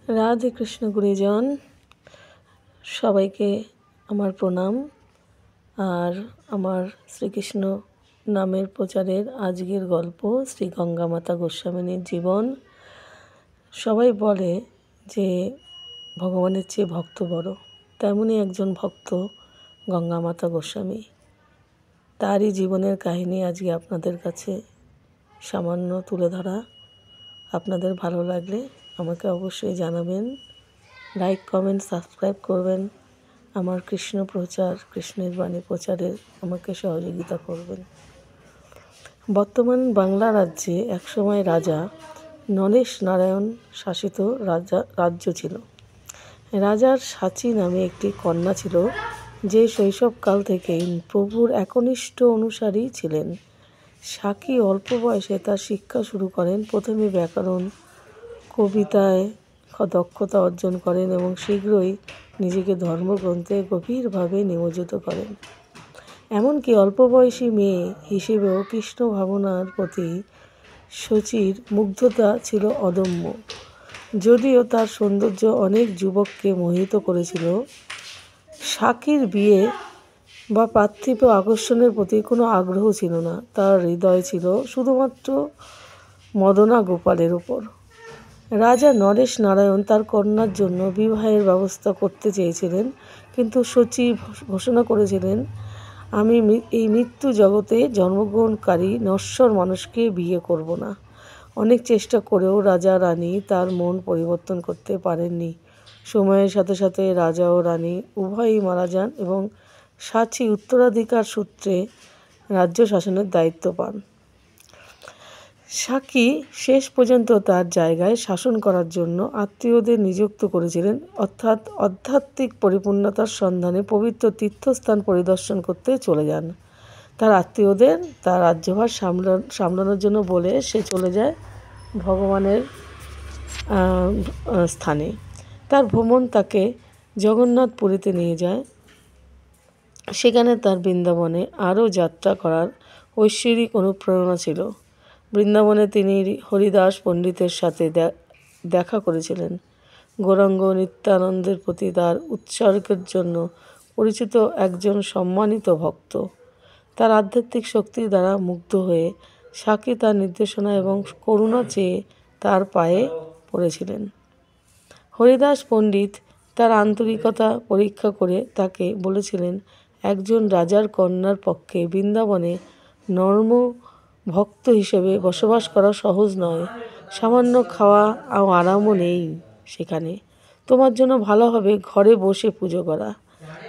রাধে কৃষ্ণ গুরুজন, সবাইকে আমার প্রণাম। আর আমার শ্রীকৃষ্ণ নামের প্রচারের আজকের গল্প শ্রী গঙ্গামাতা গোস্বামিনীর জীবন। সবাই বলে যে ভগবানের চেয়ে ভক্ত বড়, তেমনই একজন ভক্ত গঙ্গামাতা গোস্বামী। তারই জীবনের কাহিনী আজকে আপনাদের কাছে সামান্য তুলে ধরা। আপনাদের ভালো লাগলে আমাকে অবশ্যই জানাবেন, লাইক কমেন্ট সাবস্ক্রাইব করবেন। আমার কৃষ্ণ প্রচার, কৃষ্ণের বাণী প্রচারে আমাকে সহযোগিতা করবেন। বর্তমান বাংলা রাজ্যে একসময় রাজা নরেশ নারায়ণ শাসিত রাজ্য ছিল। রাজার সাচী নামে একটি কন্যা ছিল, যে শৈশবকাল থেকেই প্রভুর একনিষ্ঠ অনুসারী ছিলেন। সাকী অল্প বয়সে তার শিক্ষা শুরু করেন। প্রথমে ব্যাকরণ, কবিতায় দক্ষতা অর্জন করেন এবং শীঘ্রই নিজেকে ধর্মগ্রন্থে গভীরভাবে নিমজ্জিত করেন। এমনকি অল্প বয়সী মেয়ে হিসেবেও কৃষ্ণ ভাবনার প্রতি শচীর মুগ্ধতা ছিল অদম্য। যদিও তার সৌন্দর্য অনেক যুবককে মোহিত করেছিল, সাকীর বিয়ে বা পার্থিব আকর্ষণের প্রতি কোনো আগ্রহ ছিল না। তার হৃদয় ছিল শুধুমাত্র মদনা গোপালের উপর। রাজা নরেশ নারায়ণ তার কন্যার জন্য বিবাহের ব্যবস্থা করতে চেয়েছিলেন, কিন্তু শচী ঘোষণা করেছিলেন, আমি এই মৃত্যু জগতে জন্মগ্রহণকারী নশ্বর মানুষকে বিয়ে করব না। অনেক চেষ্টা করেও রাজা রানী তার মন পরিবর্তন করতে পারেননি। সময়ের সাথে সাথে রাজা ও রানী উভয়ই মারা যান এবং সাচী উত্তরাধিকার সূত্রে রাজ্য শাসনের দায়িত্ব পান। সাকী শেষ পর্যন্ত তার জায়গায় শাসন করার জন্য আত্মীয়দের নিযুক্ত করেছিলেন, অর্থাৎ আধ্যাত্মিক পরিপূর্ণতার সন্ধানে পবিত্র তীর্থস্থান পরিদর্শন করতে চলে যান। তার আত্মীয়দের তার রাজ্যভার সামলানোর জন্য বলে সে চলে যায় ভগবানের স্থানে। তার ভ্রমণ তাকে জগন্নাথপুরীতে নিয়ে যায়। সেখানে তার বৃন্দাবনে আরও যাত্রা করার ঐশ্বরিক অনুপ্রেরণা ছিল। বৃন্দাবনে তিনি হরিদাস পণ্ডিতের সাথে দেখা করেছিলেন। গৌরাঙ্গ নিত্যানন্দের প্রতি তার উৎসর্গের জন্য পরিচিত একজন সম্মানিত ভক্ত। তার আধ্যাত্মিক শক্তির দ্বারা মুগ্ধ হয়ে সাকী তার নির্দেশনা এবং করুণা চেয়ে তার পায়ে পড়েছিলেন। হরিদাস পণ্ডিত তার আন্তরিকতা পরীক্ষা করে তাকে বলেছিলেন, একজন রাজার কন্যার পক্ষে বৃন্দাবনে নর্ম ভক্ত হিসেবে বসবাস করা সহজ নয়। সামান্য খাওয়া ও আরামও নেই সেখানে। তোমার জন্য ভালো হবে ঘরে বসে পুজো করা।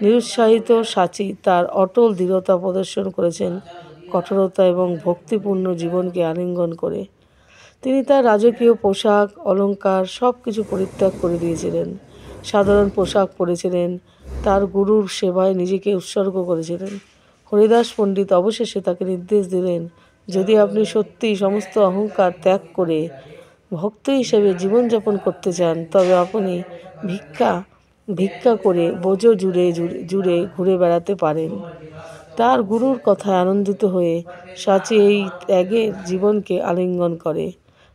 নিরুৎসাহিত সাচী তার অটল দৃঢ়তা প্রদর্শন করেছেন, কঠোরতা এবং ভক্তিপূর্ণ জীবনকে আলিঙ্গন করে। তিনি তার রাজকীয় পোশাক, অলঙ্কার সব কিছু পরিত্যাগ করে দিয়েছিলেন। সাধারণ পোশাক পরেছিলেন, তার গুরুর সেবায় নিজেকে উৎসর্গ করেছিলেন। হরিদাস পণ্ডিত অবশেষে তাকে নির্দেশ দিলেন, যদি আপনি সত্যিই সমস্ত অহংকার ত্যাগ করে ভক্ত হিসেবে জীবনযাপন করতে চান, তবে আপনি ভিক্ষা করে বোঝো জুড়ে ঘুরে বেড়াতে পারেন। তার গুরুর কথায় আনন্দিত হয়ে সাচী এই ত্যাগের জীবনকে আলিঙ্গন করে।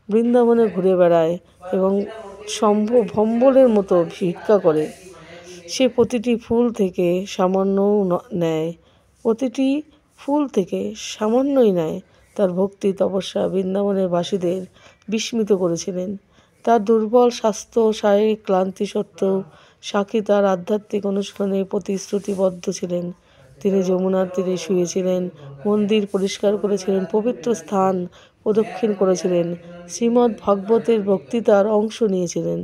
বৃন্দাবনে ঘুরে বেড়ায় এবং ভম্বলের মতো ভিক্ষা করে। সে প্রতিটি ফুল থেকে সামান্যও নেয়, প্রতিটি ফুল থেকে সামান্যই নেয়। তার ভক্তি তপস্যা বৃন্দাবনের বাসীদের বিস্মিত করেছিলেন। তার দুর্বল স্বাস্থ্য ও শারীরিক ক্লান্তি সত্ত্বেও সাকী তার আধ্যাত্মিক অনুষ্ঠানে প্রতিশ্রুতিবদ্ধ ছিলেন। তিনি যমুনার তীরে শুয়েছিলেন, মন্দির পরিষ্কার করেছিলেন, পবিত্র স্থান প্রদক্ষিণ করেছিলেন, শ্রীমদ্ ভাগবতের বক্তৃতার অংশ নিয়েছিলেন।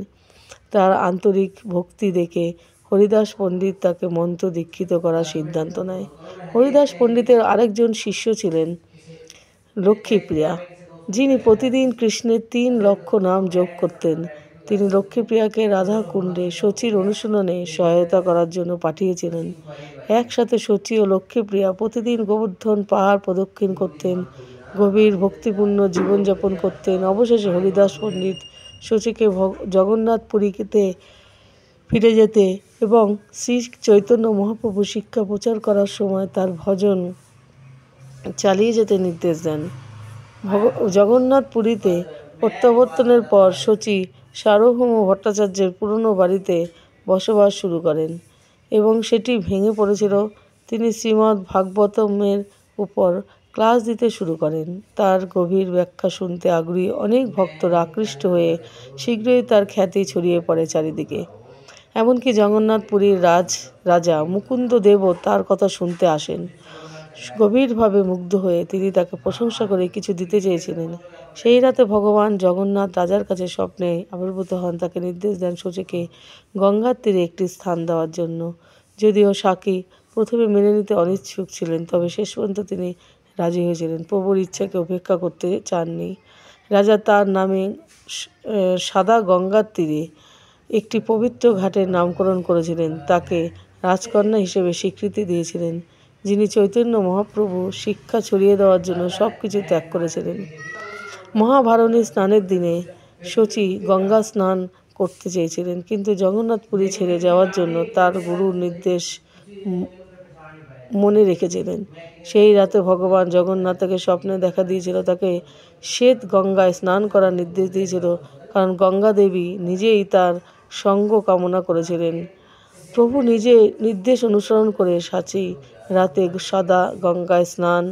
তার আন্তরিক ভক্তি দেখে হরিদাস পণ্ডিত তাকে মন্ত্র দীক্ষিত করার সিদ্ধান্ত নেয়। হরিদাস পণ্ডিতের আরেকজন শিষ্য ছিলেন লক্ষ্মীপ্রিয়া, যিনি প্রতিদিন কৃষ্ণের 3 লক্ষ নাম জপ করতেন। তিনি লক্ষ্মীপ্রিয়াকে রাধাকুণ্ডে শচীর অনুশীলনে সহায়তা করার জন্য পাঠিয়েছিলেন। একসাথে শচী ও লক্ষ্মীপ্রিয়া প্রতিদিন গোবর্ধন পাহাড় প্রদক্ষিণ করতেন, গভীর ভক্তিপূর্ণ জীবনযাপন করতেন। অবশেষে হরিদাস পণ্ডিত শচীকে জগন্নাথপুরীতে ফিরে যেতে এবং শ্রী চৈতন্য মহাপ্রভু শিক্ষা প্রচার করার সময় তার ভজন চালিয়ে যেতে নির্দেশ দেন। জগন্নাথপুরীতে প্রত্যাবর্তনের পর শচী সার্বভৌম ভট্টাচার্যের পুরনো বাড়িতে বসবাস শুরু করেন এবং সেটি ভেঙে পড়েছিল। তিনি শ্রীমদ্ ভাগবতমের উপর ক্লাস দিতে শুরু করেন। তার গভীর ব্যাখ্যা শুনতে আগ্রহী অনেক ভক্তরা আকৃষ্ট হয়ে শীঘ্রই তার খ্যাতি ছড়িয়ে পড়ে চারিদিকে। এমনকি জগন্নাথ পুরীর রাজা মুকুন্দ দেবও তার কথা শুনতে আসেন। গভীরভাবে মুগ্ধ হয়ে তিনি তাকে প্রশংসা করে কিছু দিতে চেয়েছিলেন। সেই রাতে ভগবান জগন্নাথ রাজার কাছে স্বপ্নে আবির্ভূত হন। তাকে নির্দেশ দেন সূচকে গঙ্গার তীরে একটি স্থান দেওয়ার জন্য। যদিও সাকি প্রথমে মেনে নিতে অনিচ্ছুক ছিলেন, তবে শেষ পর্যন্ত তিনি রাজি হয়েছিলেন। প্রভুর ইচ্ছাকে উপেক্ষা করতে চাননি। রাজা তার নামে সাদা গঙ্গার তীরে একটি পবিত্র ঘাটের নামকরণ করেছিলেন। তাকে রাজকন্যা হিসেবে স্বীকৃতি দিয়েছিলেন, যিনি চৈতন্য মহাপ্রভু শিক্ষা ছড়িয়ে দেওয়ার জন্য সব কিছু ত্যাগ করেছিলেন। মহাভারণী স্নানের দিনে শচী গঙ্গা স্নান করতে চেয়েছিলেন, কিন্তু জগন্নাথ পুরী ছেড়ে যাওয়ার জন্য তার গুরুর নির্দেশ মনে রেখেছিলেন। সেই রাতে ভগবান জগন্নাথ তাকে স্বপ্নে দেখা দিয়েছিল, তাকে শ্বেত গঙ্গায় স্নান করার নির্দেশ দিয়েছিল, কারণ গঙ্গা দেবী নিজেই তার সঙ্গ কামনা করেছিলেন। প্রভু নিজে নির্দেশ অনুসরণ করে সাচী রাতে সাদা গঙ্গায় স্নান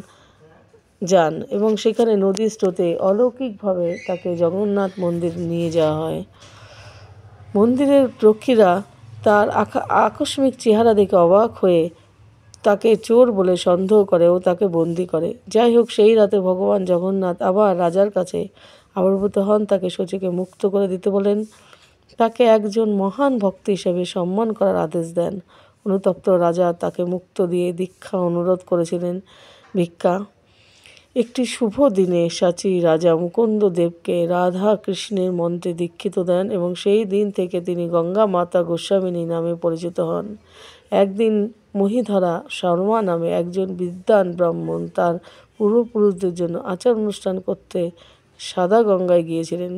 যান এবং সেখানে নদীর স্রোতে অলৌকিকভাবে তাকে জগন্নাথ মন্দির নিয়ে যাওয়া হয়। মন্দিরের রক্ষীরা তার আকস্মিক চেহারা দেখে অবাক হয়ে তাকে চোর বলে সন্দেহ করে ও তাকে বন্দি করে। যাই হোক, সেই রাতে ভগবান জগন্নাথ আবার রাজার কাছে আবির্ভূত হন, তাকে শচীকে মুক্ত করে দিতে বলেন। তাকে একজন মহান ভক্ত হিসেবে সম্মান করার আদেশ দেন। অনুতপ্ত রাজা তাকে মুক্ত দিয়ে দীক্ষা অনুরোধ করেছিলেন। ভিক্ষা। একটি শুভ দিনে সাচী রাজা মুকুন্দ দেবকে রাধা কৃষ্ণের মন্ত্রে দীক্ষিত দেন এবং সেই দিন থেকে তিনি গঙ্গা মাতা গোস্বামিনী নামে পরিচিত হন। একদিন মহিধরা শর্মা নামে একজন বিদ্বান ব্রাহ্মণ তার পূর্বপুরুষদের জন্য আচার অনুষ্ঠান করতে সাদা গঙ্গায় গিয়েছিলেন।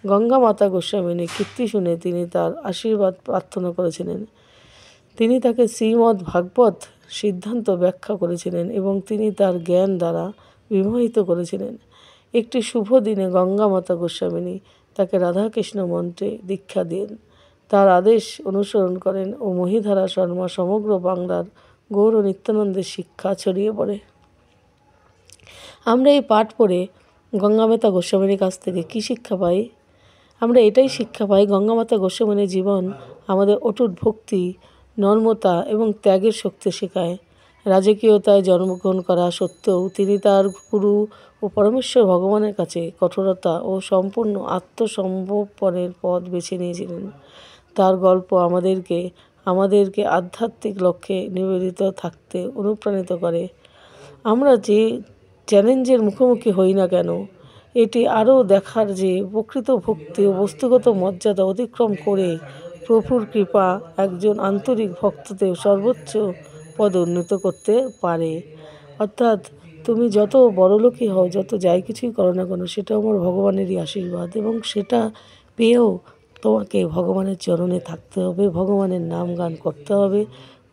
গঙ্গা মাতা গোস্বামিনী কীর্তি শুনে তিনি তার আশীর্বাদ প্রার্থনা করেছিলেন। তিনি তাকে শ্রীমদ্ ভাগবত সিদ্ধান্ত ব্যাখ্যা করেছিলেন এবং তিনি তার জ্ঞান দ্বারা বিমোহিত করেছিলেন। একটি শুভ দিনে গঙ্গা মাতা গোস্বামিনী তাকে রাধাকৃষ্ণ মন্ত্রে দীক্ষা দেন। তার আদেশ অনুসরণ করেন ও মহিধারা শর্মা সমগ্র বাংলার গৌর নিত্যানন্দের শিক্ষা ছড়িয়ে পড়ে। আমরা এই পাঠ পড়ে গঙ্গামাতা গোস্বামিনীর কাছ থেকে কী শিক্ষা পাই? আমরা এটাই শিক্ষা পাই, গঙ্গামাতা গোস্বামিনীর জীবন আমাদের অটুট ভক্তি, নর্মতা এবং ত্যাগের শক্তি শেখায়। রাজকীয়তায় জন্মগ্রহণ করা সত্ত্বেও তিনি তার গুরু ও পরমেশ্বর ভগবানের কাছে কঠোরতা ও সম্পূর্ণ আত্মসমর্পণের পথ বেছে নিয়েছিলেন। তার গল্প আমাদেরকে আধ্যাত্মিক লক্ষ্যে নিবেদিত থাকতে অনুপ্রাণিত করে। আমরা যে চ্যালেঞ্জের মুখোমুখি হই না কেন, এটি আরও দেখার যে প্রকৃত ভক্তি ও বস্তুগত মর্যাদা অতিক্রম করে প্রভুর কৃপা একজন আন্তরিক ভক্তকে সর্বোচ্চ পদে উন্নীত করতে পারে। অর্থাৎ তুমি যত বড়লোকই হও, যত যাই কিছুই করো না কেন, সেটা আমার ভগবানেরই আশীর্বাদ এবং সেটা পেয়েও তোমাকে ভগবানের চরণে থাকতে হবে, ভগবানের নাম গান করতে হবে।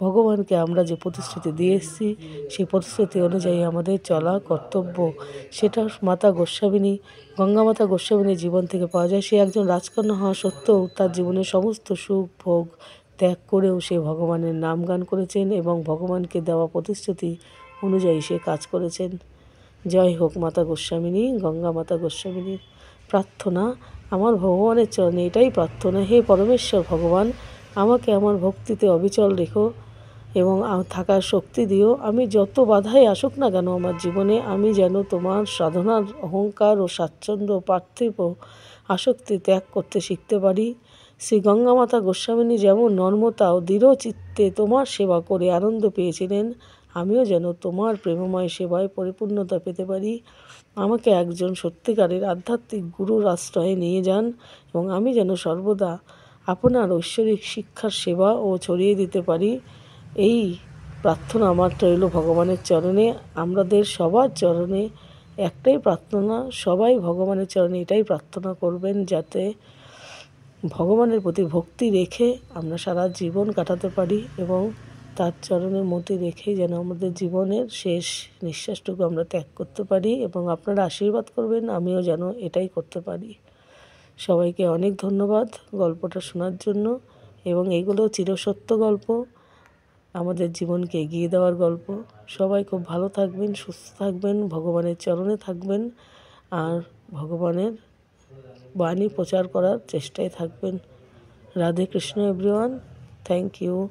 ভগবানকে আমরা যে প্রতিশ্রুতি দিয়ে এসেছি, সেই প্রতিশ্রুতি অনুযায়ী আমাদের চলা কর্তব্য। সেটা মাতা গোস্বামিনী, গঙ্গা মাতা গোস্বামিনীর জীবন থেকে পাওয়া যায়। সে একজন রাজকন্যা হওয়া সত্ত্বেও তার জীবনের সমস্ত সুখ ভোগ ত্যাগ করেও সে ভগবানের নাম গান করেছেন এবং ভগবানকে দেওয়া প্রতিশ্রুতি অনুযায়ী সে কাজ করেছেন। জয় হোক মাতা গোস্বামিনী, গঙ্গা মাতা গোস্বামিনীর। প্রার্থনা, আমার ভগবানের চরণে এটাই প্রার্থনা, হে পরমেশ্বর ভগবান, আমাকে আমার ভক্তিতে অবিচল রেখো এবং থাকার শক্তি দিও। আমি যত বাধাই আসুক না কেন আমার জীবনে, আমি যেন তোমার সাধনার অহংকার ও স্বাচ্ছন্দ্য পার্থিব আসক্তি ত্যাগ করতে শিখতে পারি। শ্রী গঙ্গা মাতা গোস্বামিনী যেমন নর্মতা ও দৃঢ় চিত্তে তোমার সেবা করে আনন্দ পেয়েছিলেন, আমিও যেন তোমার প্রেমময় সেবায় পরিপূর্ণতা পেতে পারি। আমাকে একজন সত্যিকারের আধ্যাত্মিক গুরুর আশ্রয়ে নিয়ে যান এবং আমি যেন সর্বদা আপনার ঐশ্বরিক শিক্ষার সেবা ও ছড়িয়ে দিতে পারি। এই প্রার্থনা আমার রইল ভগবানের চরণে, আমাদের সবার চরণে একটাই প্রার্থনা। সবাই ভগবানের চরণে এটাই প্রার্থনা করবেন, যাতে ভগবানের প্রতি ভক্তি রেখে আমরা সারা জীবন কাটাতে পারি এবং তার চরণের মধ্যে রেখেই যেন আমাদের জীবনের শেষ নিঃশ্বাসটুকু আমরা ত্যাগ করতে পারি এবং আপনারা আশীর্বাদ করবেন আমিও যেন এটাই করতে পারি। সবাইকে অনেক ধন্যবাদ গল্পটা শোনার জন্য, এবং এইগুলো চিরসত্য গল্প, আমাদের জীবনকে এগিয়ে দেওয়ার গল্প। সবাই খুব ভালো থাকবেন, সুস্থ থাকবেন, ভগবানের চরণে থাকবেন, আর ভগবানের বাণী প্রচার করার চেষ্টায় থাকবেন। Radhe Krishna everyone, thank you.